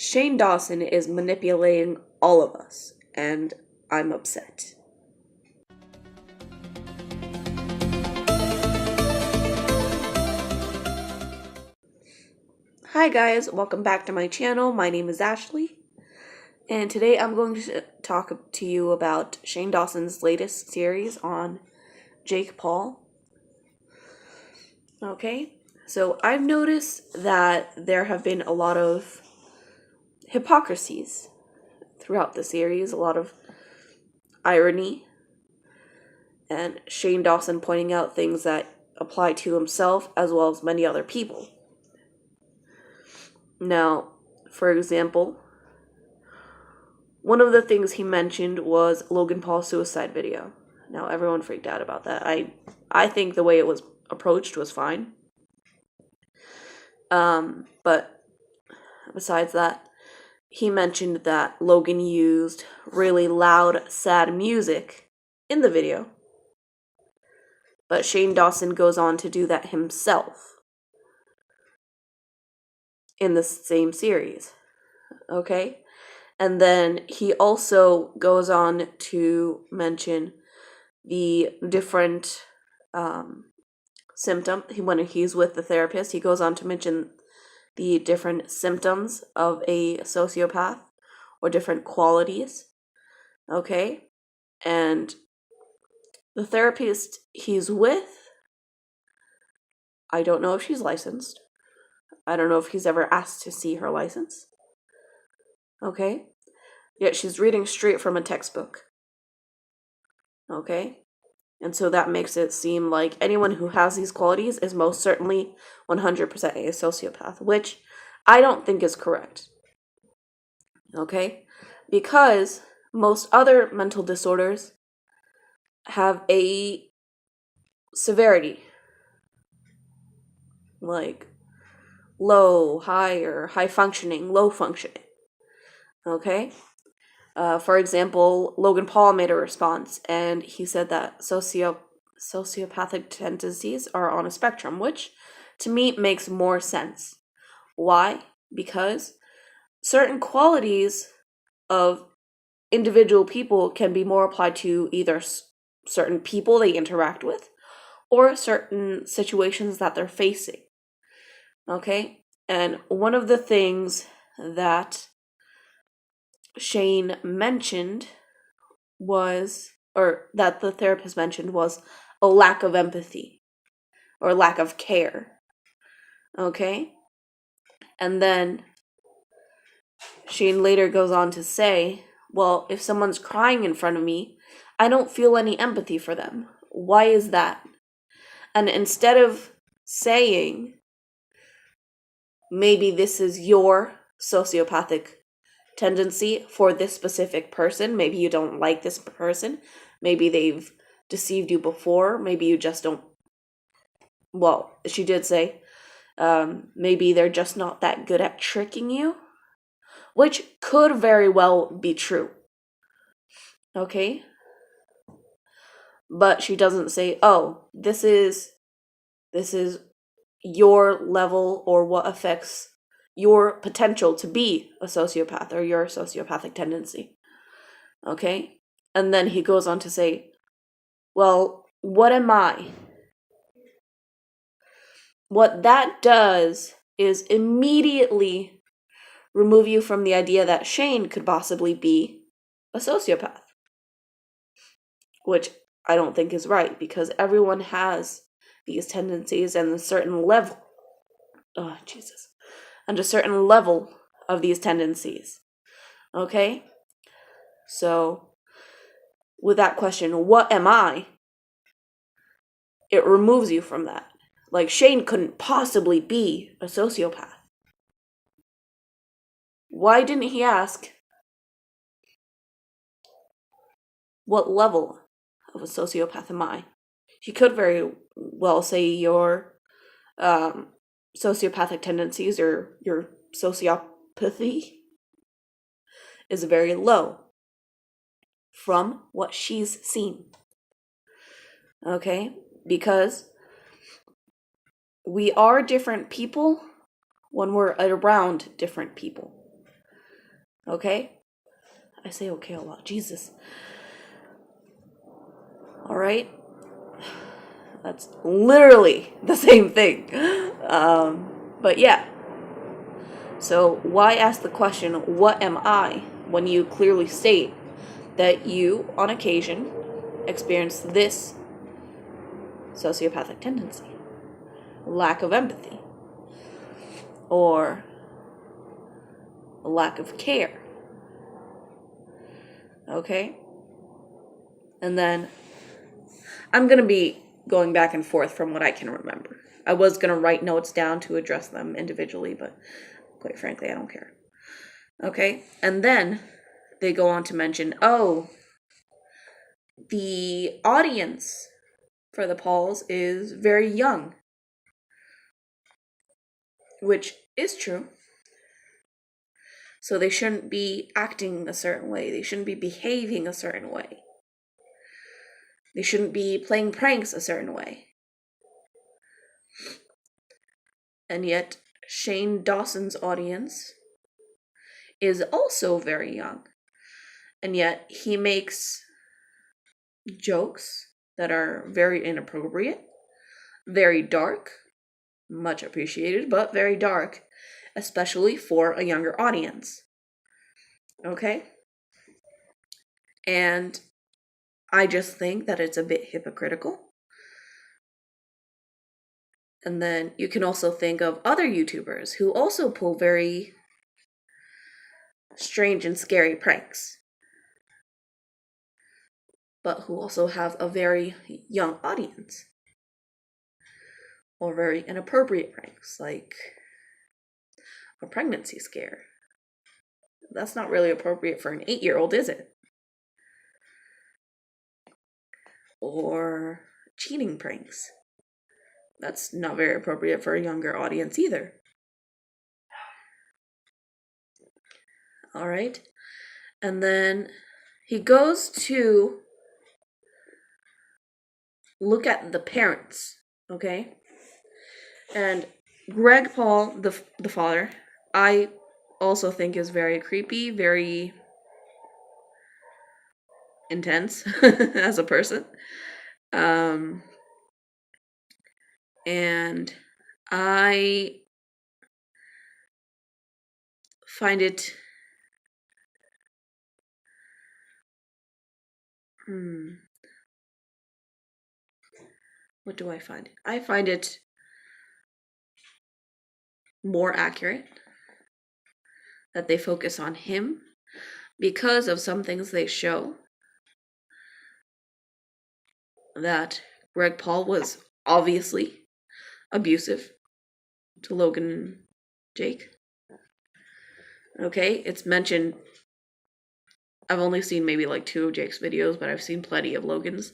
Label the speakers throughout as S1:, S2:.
S1: Shane Dawson is manipulating all of us, and I'm upset. Hi guys, welcome back to my channel. My name is Ashley, and today I'm going to talk to you about Shane Dawson's latest series on Jake Paul. Okay, so I've noticed that there have been a lot of hypocrisies throughout the series, a lot of irony, and Shane Dawson pointing out things that apply to himself as well as many other people. Now, for example, one of the things he mentioned was Logan Paul's suicide video. Now, everyone freaked out about that. I think the way it was approached was fine. But besides that, he mentioned that Logan used really loud, sad music in the video. But Shane Dawson goes on to do that himself in the same series. Okay? And then he also goes on to mention the different symptoms. When he's with the therapist, he goes on to mention the different symptoms of a sociopath or different qualities. Okay? And the therapist he's with, I don't know if she's licensed. I don't know if he's ever asked to see her license. Okay? Yet she's reading straight from a textbook. Okay? And so that makes it seem like anyone who has these qualities is most certainly 100% a sociopath, which I don't think is correct. Okay? Because most other mental disorders have a severity, like low, high, or high functioning, low functioning. Okay? For example, Logan Paul made a response, and he said that sociopathic tendencies are on a spectrum, which to me makes more sense. Why? Because certain qualities of individual people can be more applied to either certain people they interact with or certain situations that they're facing. Okay? And one of the things that Shane mentioned was, or that the therapist mentioned, was a lack of empathy or lack of care. Okay? And then Shane later goes on to say, well, if someone's crying in front of me, I don't feel any empathy for them. Why is that? And instead of saying, maybe this is your sociopathic tendency for this specific person, maybe you don't like this person, maybe they've deceived you before, maybe you just don't, well, she did say, maybe they're just not that good at tricking you, which could very well be true. Okay? But she doesn't say, oh, this is your level or what affects your potential to be a sociopath or your sociopathic tendency. Okay? And then he goes on to say, well, what am I? What that does is immediately remove you from the idea that Shane could possibly be a sociopath. Which I don't think is right, because everyone has these tendencies and a certain level. Oh, Jesus. And a certain level of these tendencies. Okay? So, with that question, what am I? It removes you from that. Like, Shane couldn't possibly be a sociopath. Why didn't he ask, what level of a sociopath am I? He could very well say your sociopathic tendencies or your sociopathy is very low from what she's seen. Okay? Because we are different people when we're around different people. Okay? I say okay a lot. Jesus. Alright? That's literally the same thing. But yeah. So why ask the question, what am I, when you clearly state that you, on occasion, experience this sociopathic tendency? Lack of empathy. Or a lack of care. Okay? And then I'm going to be going back and forth from what I can remember. I was going to write notes down to address them individually, but quite frankly, I don't care. Okay? And then they go on to mention, the audience for the Pauls is very young. Which is true. So they shouldn't be acting a certain way. They shouldn't be behaving a certain way. They shouldn't be playing pranks a certain way. And yet, Shane Dawson's audience is also very young. And yet, he makes jokes that are very inappropriate, very dark, much appreciated, but very dark, especially for a younger audience. Okay? And I just think that it's a bit hypocritical. And then you can also think of other YouTubers who also pull very strange and scary pranks, but who also have a very young audience. Or very inappropriate pranks, like a pregnancy scare. That's not really appropriate for an 8-year-old, is it? Or cheating pranks. That's not very appropriate for a younger audience either. Alright? And then he goes to look at the parents, okay? And Greg Paul, the father, I also think is very creepy, very intense as a person. And I find it what do I find? I find it more accurate that they focus on him because of some things they show that Greg Paul was obviously abusive to Logan and Jake. Okay, it's mentioned. I've only seen maybe like 2 of Jake's videos, but I've seen plenty of Logan's.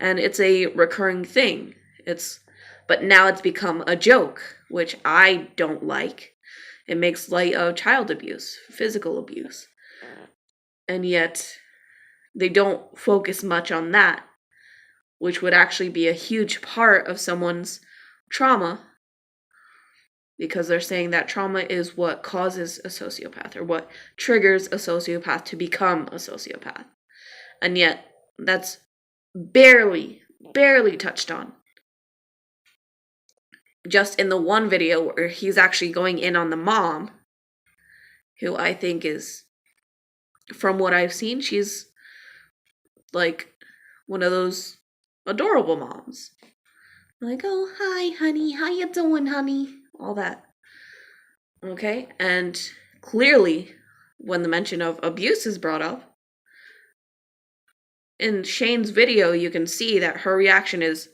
S1: And it's a recurring thing. But now it's become a joke, which I don't like. It makes light of child abuse, physical abuse. And yet, they don't focus much on that, which would actually be a huge part of someone's trauma, because they're saying that trauma is what causes a sociopath, or what triggers a sociopath to become a sociopath. And yet, that's barely touched on. Just in the one video where he's actually going in on the mom, who I think is, from what I've seen, she's like one of those adorable moms. Like, oh, hi, honey. How you doing, honey? All that. Okay? And clearly, when the mention of abuse is brought up, in Shane's video, you can see that her reaction is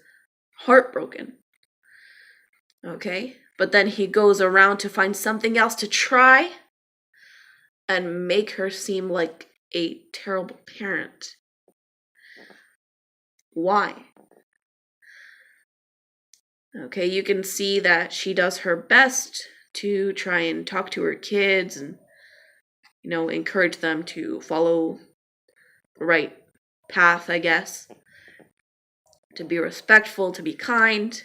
S1: heartbroken. Okay? But then he goes around to find something else to try and make her seem like a terrible parent. Why? Okay, you can see that she does her best to try and talk to her kids and, encourage them to follow the right path, I guess. To be respectful, to be kind.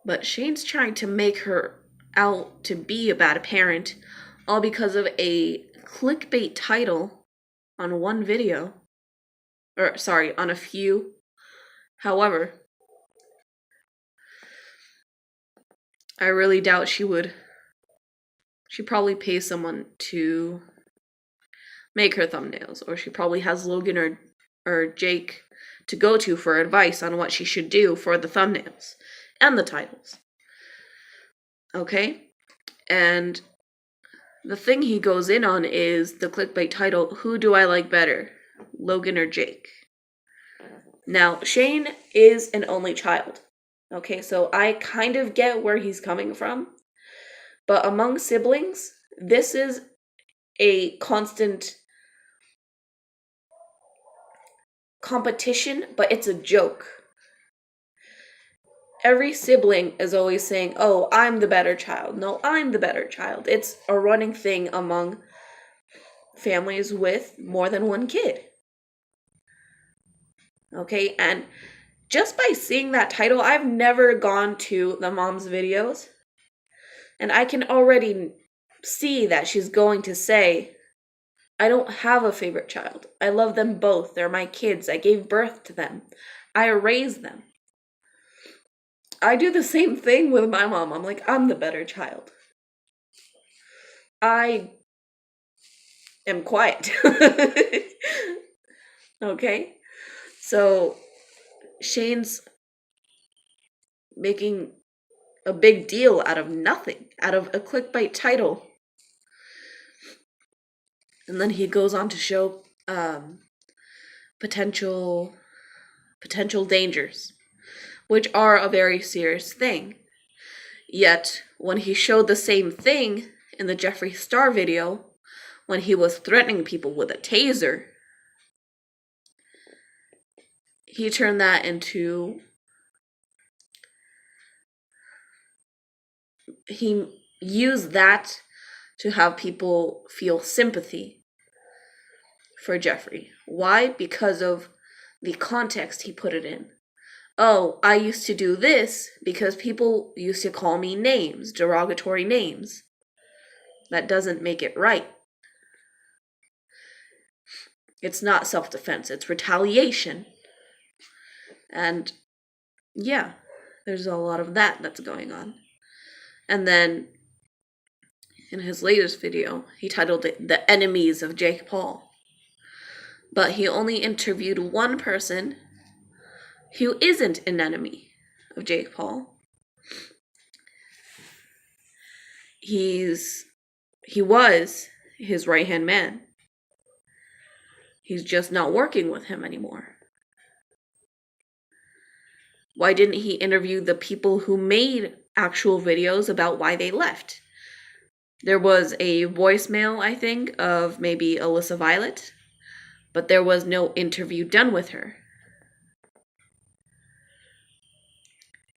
S1: But Shane's trying to make her out to be a bad parent, all because of a clickbait title on one video. Or, sorry, on a few. However, I really doubt she would. She probably pays someone to make her thumbnails, or she probably has Logan or Jake to go to for advice on what she should do for the thumbnails and the titles. Okay? And the thing he goes in on is the clickbait title, who do I like better, Logan or Jake? Now, Shane is an only child. Okay, so I kind of get where he's coming from. But among siblings, this is a constant competition, but it's a joke. Every sibling is always saying, oh, I'm the better child. No, I'm the better child. It's a running thing among families with more than one kid. Okay, and just by seeing that title, I've never gone to the mom's videos, and I can already see that she's going to say, I don't have a favorite child. I love them both. They're my kids. I gave birth to them. I raised them. I do the same thing with my mom. I'm like, I'm the better child. I am quiet. Okay? So, Shane's making a big deal out of nothing, out of a clickbait title. And then he goes on to show potential dangers, which are a very serious thing. Yet, when he showed the same thing in the Jeffree Star video, when he was threatening people with a taser, he turned that into... He used that to have people feel sympathy for Jeffree. Why? Because of the context he put it in. Oh, I used to do this because people used to call me names, derogatory names. That doesn't make it right. It's not self-defense, it's retaliation. And yeah, there's a lot of that's going on. And then in his latest video, he titled it The Enemies of Jake Paul. But he only interviewed one person who isn't an enemy of Jake Paul. He was his right-hand man. He's just not working with him anymore. Why didn't he interview the people who made actual videos about why they left? There was a voicemail, I think, of maybe Alyssa Violet, but there was no interview done with her.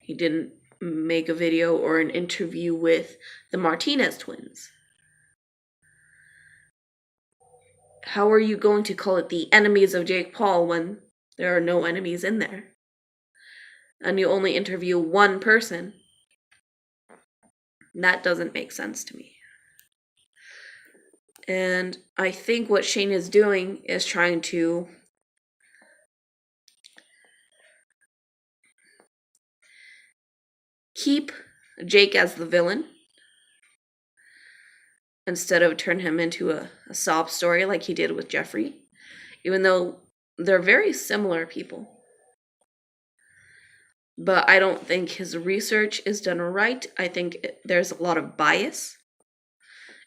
S1: He didn't make a video or an interview with the Martinez twins. How are you going to call it the enemies of Jake Paul when there are no enemies in there? And you only interview one person? That doesn't make sense to me. And I think what Shane is doing is trying to keep Jake as the villain instead of turn him into a sob story like he did with Jeffree, even though they're very similar people. But I don't think his research is done right. I think there's a lot of bias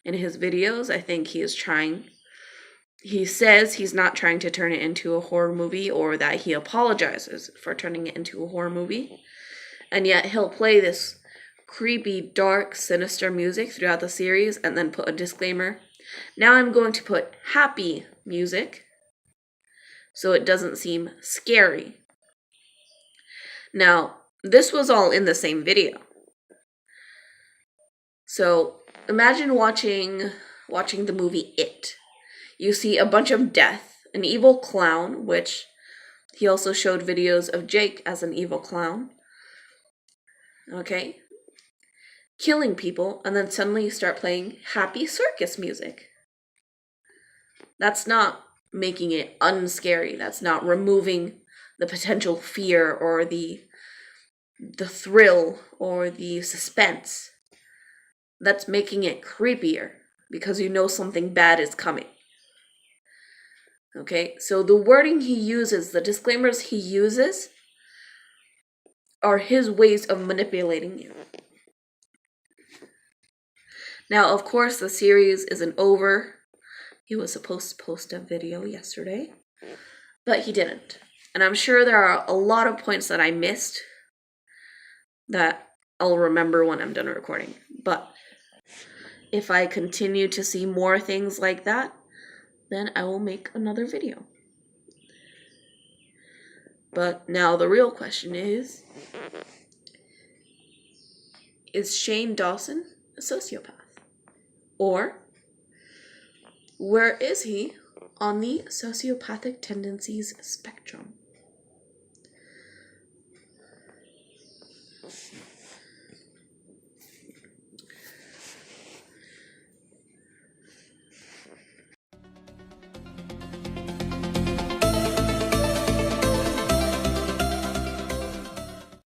S1: in his videos. I think he says he's not trying to turn it into a horror movie, or that he apologizes for turning it into a horror movie. And yet he'll play this creepy, dark, sinister music throughout the series and then put a disclaimer. Now I'm going to put happy music so it doesn't seem scary. Now, this was all in the same video. So imagine watching the movie It. You see a bunch of death, an evil clown, which he also showed videos of Jake as an evil clown. Okay? killing people, and then suddenly you start playing happy circus music. That's not making it unscary. That's not removing the potential fear or the thrill or the suspense. That's making it creepier because you know something bad is coming. Okay, so the wording he uses, the disclaimers he uses, are his ways of manipulating you. Now, of course, the series isn't over. He was supposed to post a video yesterday, but he didn't. And I'm sure there are a lot of points that I missed that I'll remember when I'm done recording. But if I continue to see more things like that, then I will make another video. But now the real question is Shane Dawson a sociopath? Or where is he on the sociopathic tendencies spectrum?